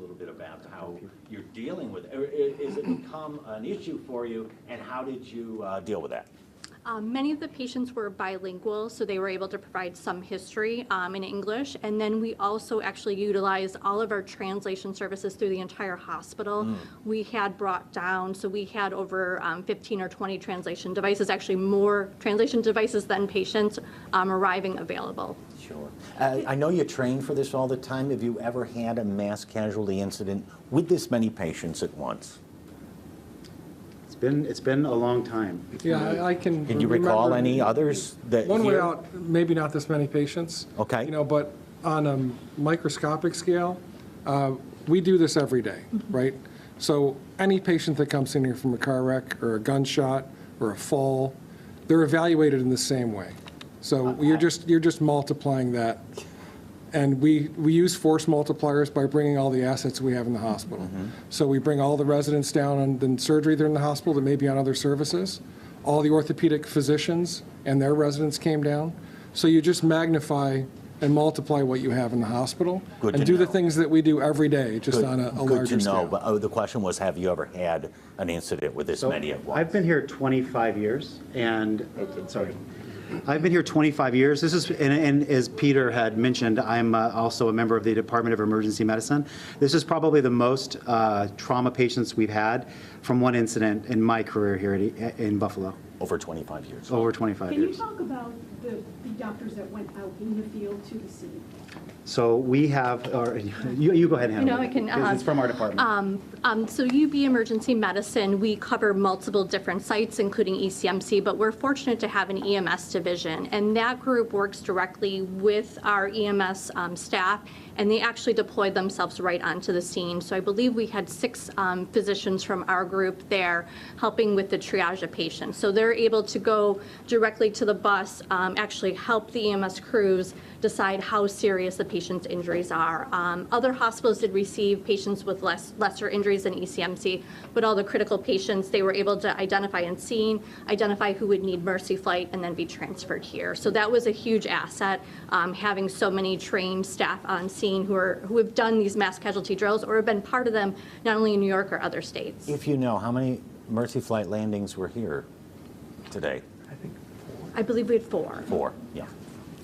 little bit about how you're dealing with it. Is it become an issue for you, and how did you deal with that? Many of the patients were bilingual, so they were able to provide some history in English. And then we also actually utilized all of our translation services through the entire hospital. We had brought down, so we had over 15 or 20 translation devices, actually more translation devices than patients arriving available. Sure. I know you train for this all the time. Have you ever had a mass casualty incident with this many patients at once? It's been a long time. Yeah, I can. Can you recall any others that One way here? out, maybe not this many patients. Okay. You know, but on a microscopic scale, we do this every day, right? So any patient that comes in here from a car wreck or a gunshot or a fall, they're evaluated in the same way. So you're just multiplying that. And we use force multipliers by bringing all the assets we have in the hospital. So we bring all the residents down on the surgery that are in the hospital that may be on other services. All the orthopedic physicians and their residents came down. So you just magnify and multiply what you have in the hospital Good and to do the know. things that we do every day, just on a Good larger to know. scale. But the question was, have you ever had an incident with this many at once? I've been here 25 years, and, sorry. I've been here 25 years. This is, and as Peter had mentioned, I'm also a member of the Department of Emergency Medicine. This is probably the most trauma patients we've had from one incident in my career here in Buffalo. Over 25 years. Over 25 Can you years. talk about the doctors that went out in the field to the scene? So we have, or you go ahead and handle No, it. I can, 'cause it's from our department. So UB Emergency Medicine, we cover multiple different sites, including ECMC, but we're fortunate to have an EMS division, and that group works directly with our EMS staff, and they actually deployed themselves right onto the scene. So I believe we had 6 physicians from our group there helping with the triage of patients. So they're able to go directly to the bus, actually help the EMS crews decide how serious the patient's injuries are. Other hospitals did receive patients with lesser injuries than ECMC, but all the critical patients, they were able to identify on scene, identify who would need mercy flight, and then be transferred here. So that was a huge asset, having so many trained staff on scene who have done these mass casualty drills or have been part of them, not only in New York or other states. If you know, how many Mercy Flight landings were here today? I believe we had 4. 4, yeah.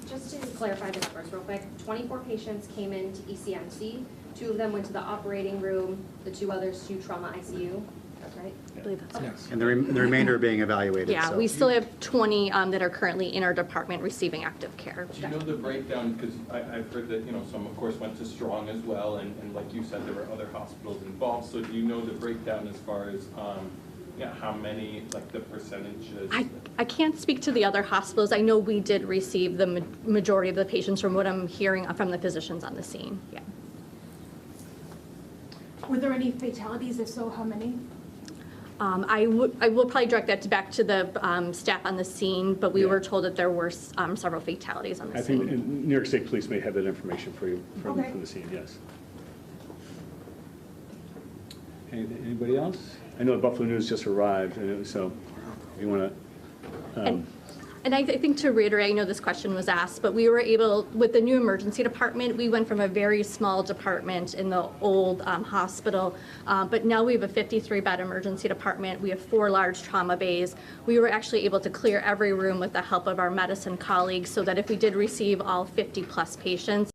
Just to clarify this first real quick, 24 patients came into ECMC. 2 of them went to the operating room, the 2 others to trauma ICU. That's right? I believe that's right. Yes. And the remainder are being evaluated. Yeah, so. we still have 20 that are currently in our department receiving active care. Do you know the breakdown, because I've heard that, some of course went to Strong as well, and like you said, there were other hospitals involved, so do you know the breakdown as far as, how many, like the percentages? I can't speak to the other hospitals. I know we did receive the majority of the patients from what I'm hearing from the physicians on the scene, yeah. Were there any fatalities? If so, how many? I will probably direct that back to the staff on the scene, but we were told that there were several fatalities on the I think scene. New York State Police may have that information for you from Okay. the scene, yes. Anybody else? I know Buffalo News just arrived, and so if you want to. And I think to reiterate, I know this question was asked, but we were able, with the new emergency department, we went from a very small department in the old hospital, but now we have a 53-bed emergency department. We have 4 large trauma bays. We were actually able to clear every room with the help of our medicine colleagues so that if we did receive all 50-plus patients,